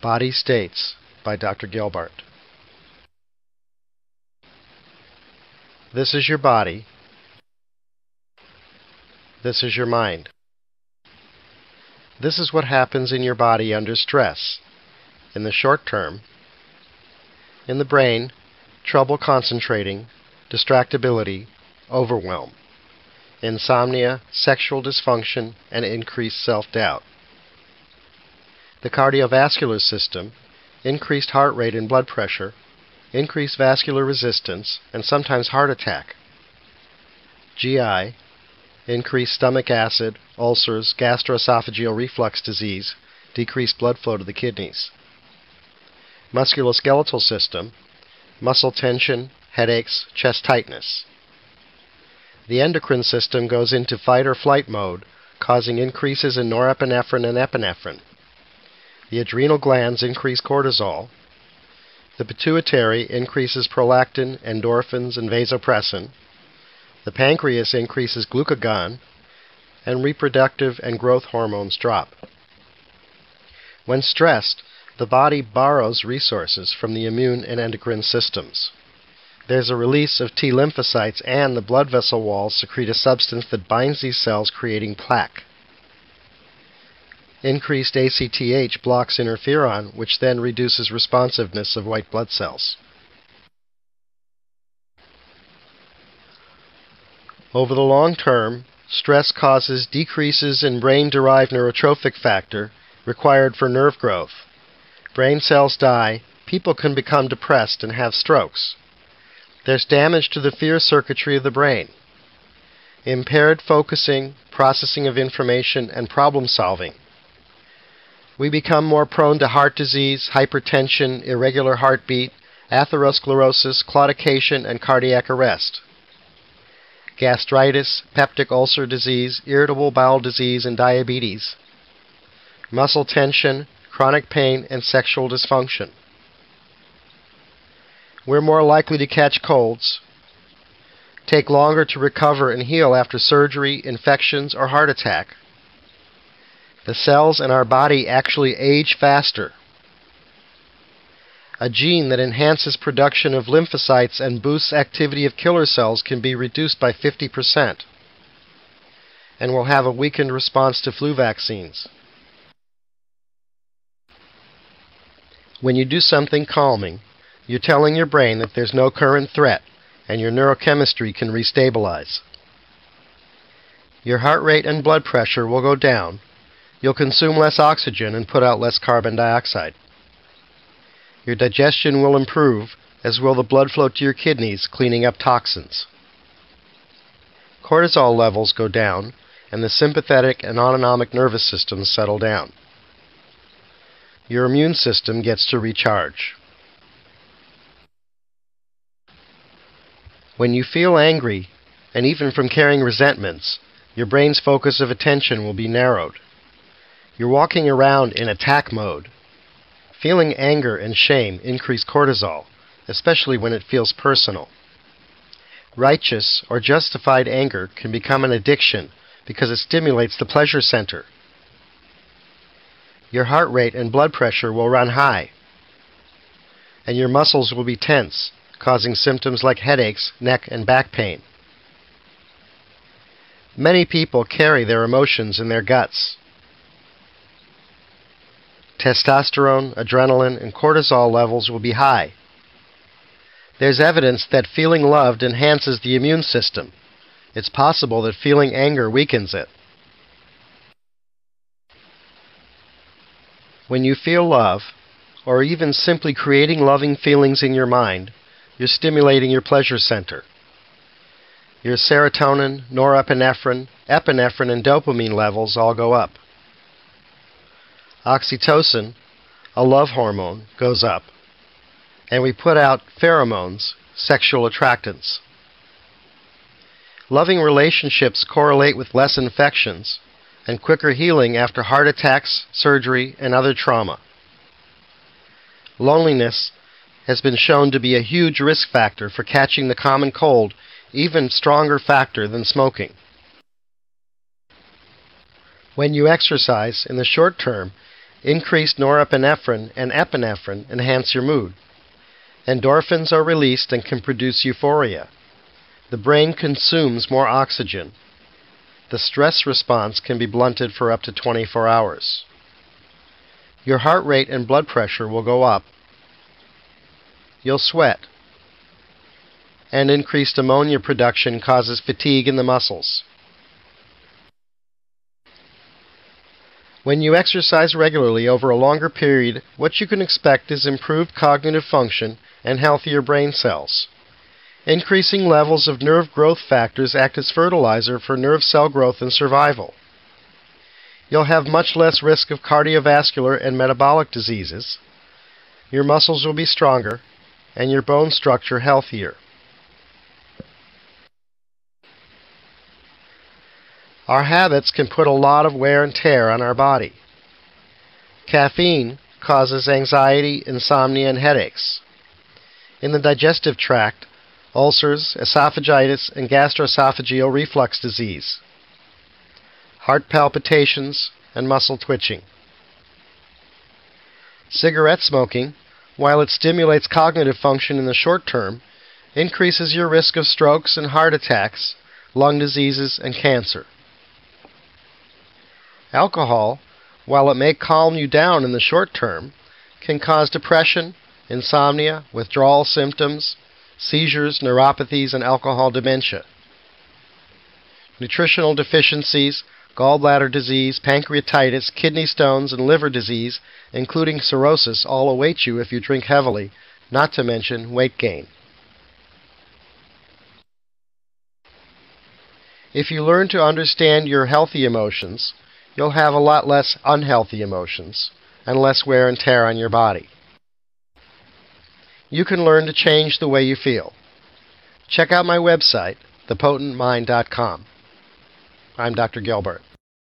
Body States by Dr. Gelbart. This is your body. This is your mind. This is what happens in your body under stress. In the short term, in the brain, trouble concentrating, distractibility, overwhelm, insomnia, sexual dysfunction, and increased self-doubt. The cardiovascular system, increased heart rate and blood pressure, increased vascular resistance, and sometimes heart attack. GI, increased stomach acid, ulcers, gastroesophageal reflux disease, decreased blood flow to the kidneys. Musculoskeletal system, muscle tension, headaches, chest tightness. The endocrine system goes into fight or flight mode, causing increases in norepinephrine and epinephrine. The adrenal glands increase cortisol. The pituitary increases prolactin, endorphins, and vasopressin. The pancreas increases glucagon, and reproductive and growth hormones drop. When stressed, the body borrows resources from the immune and endocrine systems. There's a release of T lymphocytes, and the blood vessel walls secrete a substance that binds these cells, creating plaque. Increased ACTH blocks interferon, which then reduces responsiveness of white blood cells. Over the long term, stress causes decreases in brain-derived neurotrophic factor required for nerve growth. Brain cells die, people can become depressed and have strokes. There's damage to the fear circuitry of the brain. Impaired focusing, processing of information, and problem solving. We become more prone to heart disease, hypertension, irregular heartbeat, atherosclerosis, claudication, and cardiac arrest. Gastritis, peptic ulcer disease, irritable bowel disease, and diabetes. Muscle tension, chronic pain, and sexual dysfunction. We're more likely to catch colds, take longer to recover and heal after surgery, infections, or heart attack. The cells in our body actually age faster. A gene that enhances production of lymphocytes and boosts activity of killer cells can be reduced by 50%, and will have a weakened response to flu vaccines. When you do something calming, you're telling your brain that there's no current threat, and your neurochemistry can restabilize. Your heart rate and blood pressure will go down. You'll consume less oxygen and put out less carbon dioxide. Your digestion will improve, as will the blood flow to your kidneys, cleaning up toxins. Cortisol levels go down, and the sympathetic and autonomic nervous systems settle down. Your immune system gets to recharge. When you feel angry, and even from carrying resentments, your brain's focus of attention will be narrowed. You're walking around in attack mode. Feeling anger and shame increase cortisol, especially when it feels personal. Righteous or justified anger can become an addiction because it stimulates the pleasure center. Your heart rate and blood pressure will run high, and your muscles will be tense, causing symptoms like headaches, neck, and back pain. Many people carry their emotions in their guts. Testosterone, adrenaline, and cortisol levels will be high. There's evidence that feeling loved enhances the immune system. It's possible that feeling anger weakens it. When you feel love, or even simply creating loving feelings in your mind, you're stimulating your pleasure center. Your serotonin, norepinephrine, epinephrine, and dopamine levels all go up. Oxytocin, a love hormone, goes up, and we put out pheromones, sexual attractants. Loving relationships correlate with less infections and quicker healing after heart attacks, surgery, and other trauma. Loneliness has been shown to be a huge risk factor for catching the common cold, even stronger factor than smoking. When you exercise, in the short term, Increased norepinephrine and epinephrine enhance your mood. Endorphins are released and can produce euphoria. The brain consumes more oxygen. The stress response can be blunted for up to 24 hours. Your heart rate and blood pressure will go up. You'll sweat. And increased ammonia production causes fatigue in the muscles. When you exercise regularly over a longer period, what you can expect is improved cognitive function and healthier brain cells. Increasing levels of nerve growth factors act as fertilizer for nerve cell growth and survival. You'll have much less risk of cardiovascular and metabolic diseases. Your muscles will be stronger, and your bone structure healthier. Our habits can put a lot of wear and tear on our body. Caffeine causes anxiety, insomnia, and headaches. In the digestive tract, ulcers, esophagitis, and gastroesophageal reflux disease, heart palpitations, and muscle twitching. Cigarette smoking, while it stimulates cognitive function in the short term, increases your risk of strokes and heart attacks, lung diseases, and cancer. Alcohol, while it may calm you down in the short term, can cause depression, insomnia, withdrawal symptoms, seizures, neuropathies, and alcohol dementia. Nutritional deficiencies, gallbladder disease, pancreatitis, kidney stones, and liver disease, including cirrhosis, all await you if you drink heavily, not to mention weight gain. If you learn to understand your healthy emotions, you'll have a lot less unhealthy emotions and less wear and tear on your body. You can learn to change the way you feel. Check out my website, thepotentmind.com. I'm Dr. Gelbart.